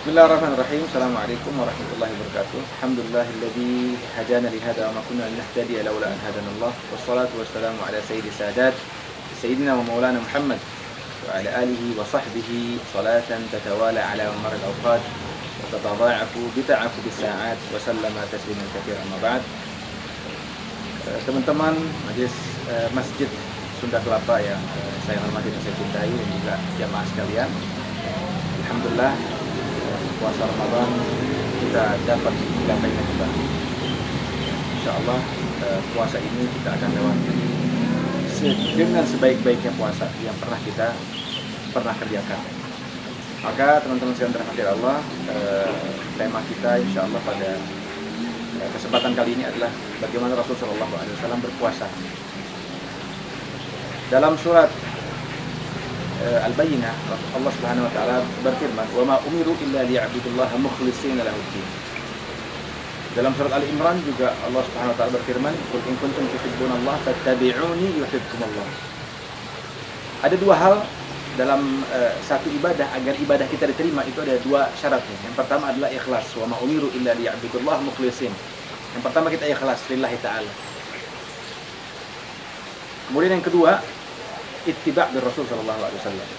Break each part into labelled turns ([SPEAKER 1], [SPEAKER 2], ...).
[SPEAKER 1] Bismillahirrahmanirrahim. Assalamualaikum warahmatullahi wabarakatuh. Alhamdulillahilladzi hadana li hada wa ma kunna linahtadiya laula an hadanallah. Wassalatu wassalamu ala sayyidis sadat sayyidina wa maulana Muhammad wa ala alihi wa sahbihi salatan tatawala ala maril awqat wa tatadha'afu bi ta'aqqubis sa'at wa sallama tasliman katsiran. Amma ba'd. Teman-teman majelis Masjid Sunda Kelapa yang saya hormati dan saya cintai, dan juga jamaah sekalian, alhamdulillah puasa Ramadan kita dapat menggapainya kembali. Insyaallah puasa ini kita akan lewati dengan sebaik-baiknya puasa yang pernah kita kerjakan. Maka teman-teman sekalian dirahmati Allah, tema kita insyaallah pada kesempatan kali ini adalah bagaimana Rasulullah SAW berpuasa. Dalam surat Al-Bayyinah, Allah Subhanahu wa taala berfirman, "Wa ma umiru illa liya'budullaha mukhlishina lahud-din." Dalam surat Al-Imran juga Allah Subhanahu wa taala berfirman, "Qul in kuntum tuhibbunallaha fattabi'uni yuhibbukumullah." Ada dua hal dalam satu ibadah. Agar ibadah kita diterima itu ada dua syaratnya. Yang pertama adalah ikhlas. "Wa ma umiru illa liya'budullaha mukhlishin." Yang pertama kita ikhlas lillahi ta'ala. Kemudian yang kedua, ittiba' bir Rasul sallallahu alaihi wasallam.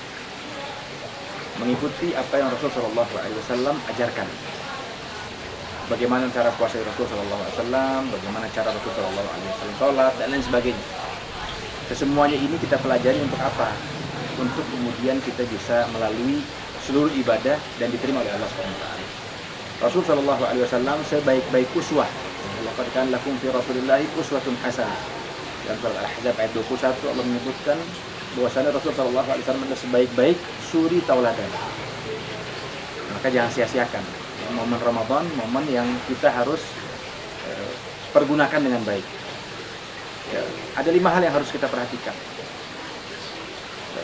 [SPEAKER 1] Mengikuti apa yang Rasul sallallahu alaihi wasallam ajarkan. Bagaimana cara puasa Rasul sallallahu alaihi wasallam, bagaimana cara Rasul sallallahu alaihi wasallam salat dan lain sebagainya. Kesemuanya ini kita pelajari untuk apa? Untuk kemudian kita bisa melalui seluruh ibadah dan diterima oleh Allah Subhanahu wa taala. Rasul sallallahu alaihi wasallam sebaik-baik uswah. Laqad kana lakum fi Rasulillahi uswatun hasanah. Dalam surat Al-Ahzab ayat 21 Allah menyebutkan bahwasanya Rasul sallallahu alaihi wasallam adalah sebaik-baik suri tauladan. Maka jangan sia-siakan momen Ramadan, momen yang kita harus pergunakan dengan baik. Ya, ada 5 hal yang harus kita perhatikan.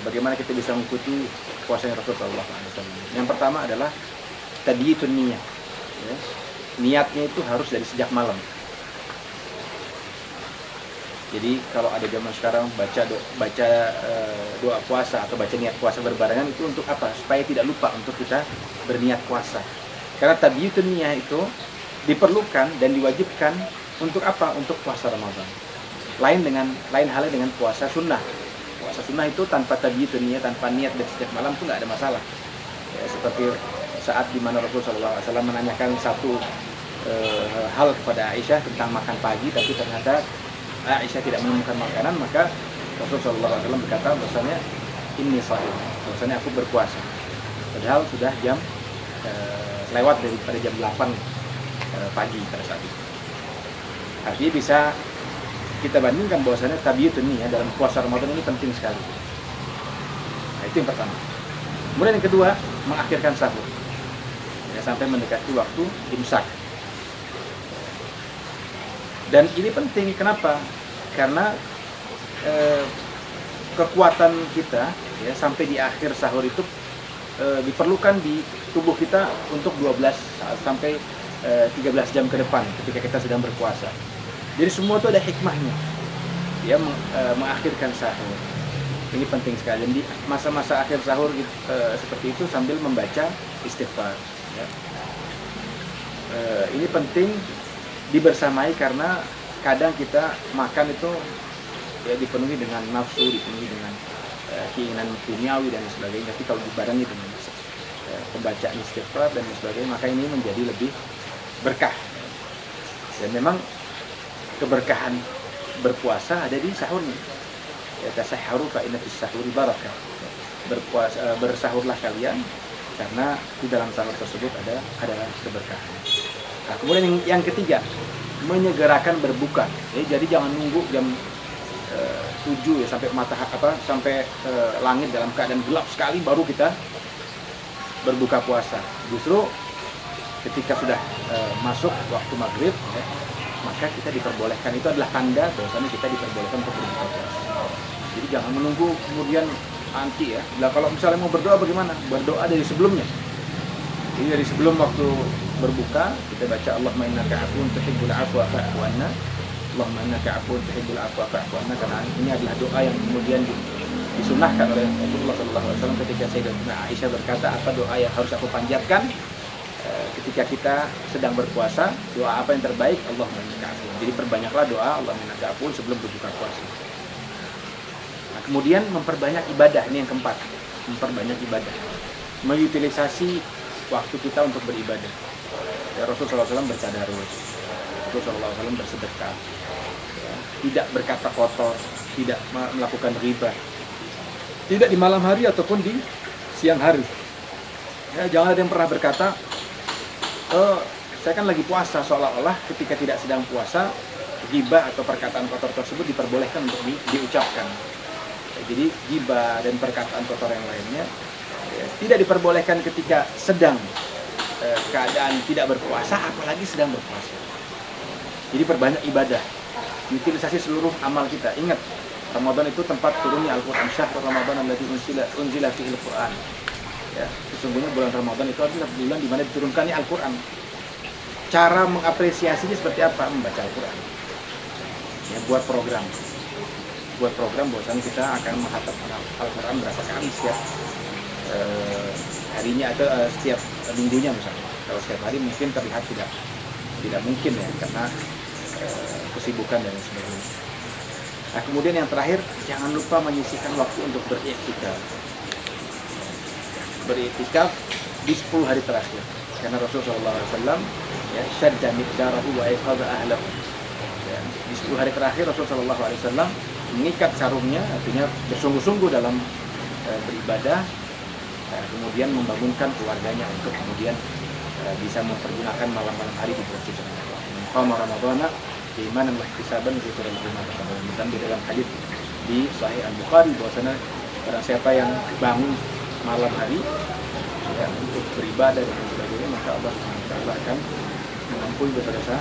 [SPEAKER 1] Bagaimana kita bisa mengikuti puasanya Rasul sallallahu alaihi wasallam. Yang pertama adalah tadyitun niyah. Ya. Niatnya itu harus dari sejak malam. Jadi kalau ada zaman sekarang baca doa puasa atau baca niat puasa berbarengan, itu untuk apa? Supaya tidak lupa untuk kita berniat puasa. Karena tabyitun niyah itu diperlukan dan diwajibkan untuk apa? Untuk puasa Ramadan. Lain halnya dengan puasa sunnah. Puasa sunnah itu tanpa tabyitun niyah, tanpa niat dari sejak malam itu nggak ada masalah. Ya, seperti saat di mana Rasulullah SAW menanyakan satu hal kepada Aisyah tentang makan pagi, tapi ternyata Aisyah tidak menemukan makanan, maka Rasulullah SAW berkata bahwasanya inni sha'im, bahwasanya aku berpuasa. Padahal sudah jam lewat daripada jam 8 pagi pada saat itu. Artinya bisa kita bandingkan bahwasanya tabyitun niyah dalam puasa Ramadan ini penting sekali. Nah, itu yang pertama. Kemudian yang kedua, mengakhirkan sahur. Ya, sampai mendekati waktu imsak. Dan ini penting, kenapa? Karena kekuatan kita ya sampai di akhir sahur itu diperlukan di tubuh kita untuk 12 sampai 13 jam ke depan ketika kita sedang berpuasa. Jadi semua itu ada hikmahnya. Ya, mengakhirkan sahur. Ini penting sekali. Dan di masa-masa akhir sahur seperti itu sambil membaca istighfar. Ya. Ini penting dibersamai karena kadang kita makan itu ya dipenuhi dengan nafsu, dipenuhi dengan keinginan duniawi dan sebagainya. Tapi kalau dibarengi dengan pembacaan istighfar dan sebagainya, maka ini menjadi lebih berkah. Dan memang keberkahan berpuasa ada di sahurnya. Ya, tasahharu fa inna fis sahuri barakah. Bersahurlah kalian karena di dalam sahur tersebut ada keberkahan. Nah, kemudian yang ketiga, menyegerakan berbuka. Jadi jangan nunggu jam 7 ya sampai sampai langit dalam keadaan gelap sekali baru kita berbuka puasa. Justru ketika sudah masuk waktu maghrib, ya, maka kita diperbolehkan. Itu adalah tanda bahwasanya kita diperbolehkan untuk berbuka puasa. Jadi jangan menunggu kemudian nanti ya. Nah, kalau misalnya mau berdoa bagaimana? Berdoa dari sebelumnya. Jadi dari sebelum waktu berbuka kita baca Allahumma innaka 'afuwun tuhibbul 'afwa fa'fu 'anna. Allahumma innaka 'afuwun tuhibbul 'afwa fa'fu 'anna. Karena ini adalah doa yang kemudian disunahkan oleh Rasulullah SAW ketika Sayyidatina Aisyah berkata, apa doa yang harus aku panjatkan? ketika kita sedang berpuasa, doa apa yang terbaik? Allahumma innaka afuwwun. Jadi perbanyaklah doa Allahumma innaka afuwwun sebelum berbuka puasa. Nah, kemudian memperbanyak ibadah, ini yang keempat, memperbanyak ibadah, mengutilisasi waktu kita untuk beribadah. Ya, Rasulullah SAW bertadarus, Rasulullah SAW bersedekah, ya, tidak berkata kotor, tidak melakukan riba, tidak di malam hari ataupun di siang hari. Ya, jangan ada yang pernah berkata, oh, saya kan lagi puasa, seolah-olah ketika tidak sedang puasa, ghibah atau perkataan kotor tersebut diperbolehkan untuk diucapkan. Ya, jadi ghibah dan perkataan kotor yang lainnya ya, tidak diperbolehkan ketika sedang keadaan tidak berpuasa, apalagi sedang berpuasa. Jadi perbanyak ibadah, utilisasi seluruh amal kita. Ingat, Ramadan itu tempat turunnya Al-Quran. Syahrul Ramadan alladzi unzila fihi Al-Quran. Ya, sesungguhnya bulan Ramadan itu adalah bulan di mana diturunkannya Al-Quran. Cara mengapresiasinya seperti apa? Membaca Al-Quran. Ya, buat program bahwasanya kita akan menghafal Al-Quran berapa kali setiap harinya atau setiap minggunya misalnya. Kalau setiap hari mungkin terlihat tidak mungkin ya, karena kesibukan dan sebagainya. Nah, kemudian yang terakhir, jangan lupa menyisihkan waktu untuk beriktikaf. Beriktikaf di 10 hari terakhir. Karena Rasulullah SAW ya, syadda miqdarahu wa iqadha ahlahu. Ya, di 10 hari terakhir Rasulullah SAW mengikat sarungnya, artinya bersungguh-sungguh dalam beribadah, kemudian membangunkan keluarganya untuk kemudian bisa mempergunakan malam-malam hari di bulan suci Ramadan. Qama Ramadhana imanan wa ihtisaban ghufira lahu ma taqaddama. Dan di dalam hadis di Sahih Al-Bukhari bahwasanya barang siapa yang bangun malam hari ya, untuk beribadah dan sebagainya, maka Allah SWT akan mengampuni dosa-dosa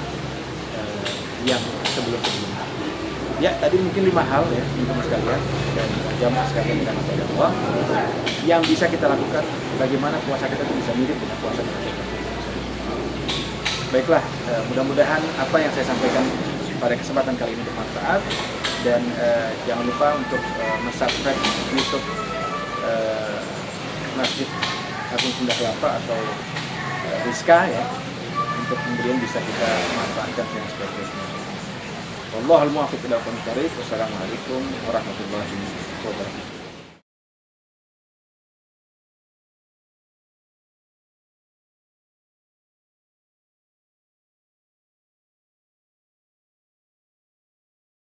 [SPEAKER 1] yang sebelum-sebelumnya. Ya, tadi mungkin 5 hal ya, teman-teman sekalian dan jamaah sekalian dengan Allah yang bisa kita lakukan bagaimana puasa kita itu bisa mirip dengan puasa kita. Baiklah, mudah-mudahan apa yang saya sampaikan pada kesempatan kali ini bermanfaat, dan jangan lupa untuk subscribe YouTube Masjid Agung Sunda Kelapa atau Rizka ya, untuk kemudian bisa kita manfaatkan yang sebaik-baiknya. Wallahul muwaffiq ila aqwamit thoriq. Wassalamualaikum warahmatullahi wabarakatuh.